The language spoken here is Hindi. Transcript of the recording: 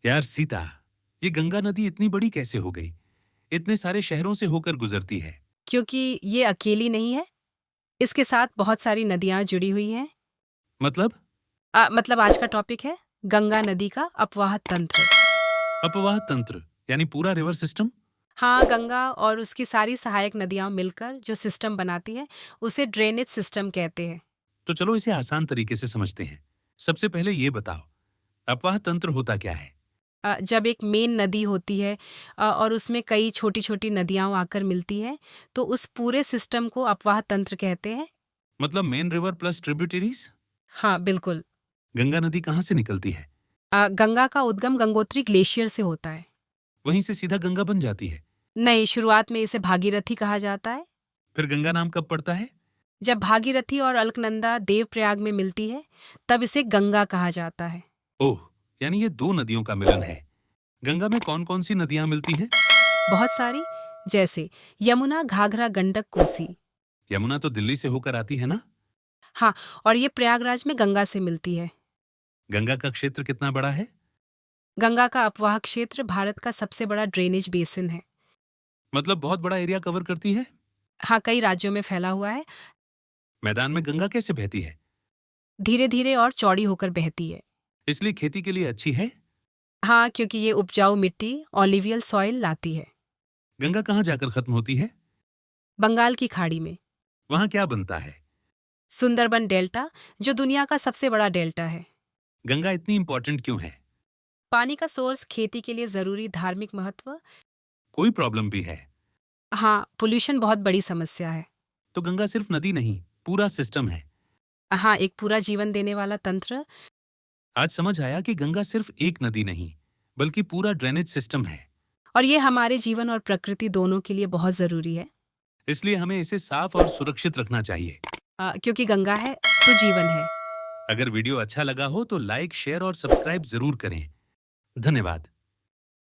यार सीता, ये गंगा नदी इतनी बड़ी कैसे हो गई? इतने सारे शहरों से होकर गुजरती है। क्योंकि ये अकेली नहीं है, इसके साथ बहुत सारी नदियाँ जुड़ी हुई हैं। मतलब? मतलब आज का टॉपिक है गंगा नदी का अपवाह तंत्र। अपवाह तंत्र यानी पूरा रिवर सिस्टम? हाँ, गंगा और उसकी सारी सहायक नदियाँ मिलकर जो सिस्टम बनाती है, उसे ड्रेनेज सिस्टम कहते हैं। तो चलो इसे आसान तरीके से समझते हैं। सबसे पहले ये बताओ, अपवाह तंत्र होता क्या है? जब एक मेन नदी होती है और उसमें कई छोटी-छोटी नदियाँ आकर मिलती हैं, तो उस पूरे सिस्टम को अपवाह तंत्र कहते हैं। मतलब मेन रिवर प्लस ट्रिब्यूटरीज? हाँ, बिल्कुल। गंगा नदी कहाँ से निकलती है? गंगा का उद्गम गंगोत्री ग्लेशियर से होता है। वहीं से सीधा गंगा बन जाती है? नहीं, शुरुआत में इसे भागीरथी कहा जाता है। फिर गंगा नाम कब पड़ता है? जब भागीरथी और अलकनंदा देवप्रयाग में मिलती है, तब इसे गंगा कहा जाता है। ओह, यानी ये दो नदियों का मिलन है। गंगा में कौन कौन सी नदियां मिलती हैं? बहुत सारी, जैसे यमुना, घाघरा, गंडक, कोसी। यमुना तो दिल्ली से होकर आती है ना? हाँ, और ये प्रयागराज में गंगा से मिलती है। गंगा का क्षेत्र कितना बड़ा है? गंगा का अपवाह क्षेत्र भारत का सबसे बड़ा ड्रेनेज बेसिन है। मतलब बहुत बड़ा एरिया कवर करती है। हाँ, कई राज्यों में फैला हुआ है। मैदान में गंगा कैसे बहती है? धीरे-धीरे और चौड़ी होकर बहती है। इसलिए खेती के लिए अच्छी है। हाँ, क्योंकि ये उपजाऊ मिट्टी, ऑलिवियल सॉइल लाती है। गंगा कहाँ जाकर खत्म होती है? बंगाल की खाड़ी में वहां क्या बनता है? सुंदरबन डेल्टा, जो दुनिया का सबसे बड़ा डेल्टा है। गंगा इतनी इंपॉर्टेंट क्यों है? पानी का सोर्स, खेती के लिए जरूरी धार्मिक महत्व। कोई प्रॉब्लम भी है? हाँ, पोल्यूशन बहुत बड़ी समस्या है। तो गंगा सिर्फ नदी नहीं, पूरा सिस्टम है। हाँ, एक पूरा जीवन देने वाला तंत्र। आज समझ आया कि गंगा सिर्फ एक नदी नहीं, बल्कि पूरा ड्रेनेज सिस्टम है। और ये हमारे जीवन और प्रकृति दोनों के लिए बहुत जरूरी है। इसलिए हमें इसे साफ और सुरक्षित रखना चाहिए। क्योंकि गंगा है तो जीवन है। अगर वीडियो अच्छा लगा हो तो लाइक, शेयर और सब्सक्राइब जरूर करें। धन्यवाद।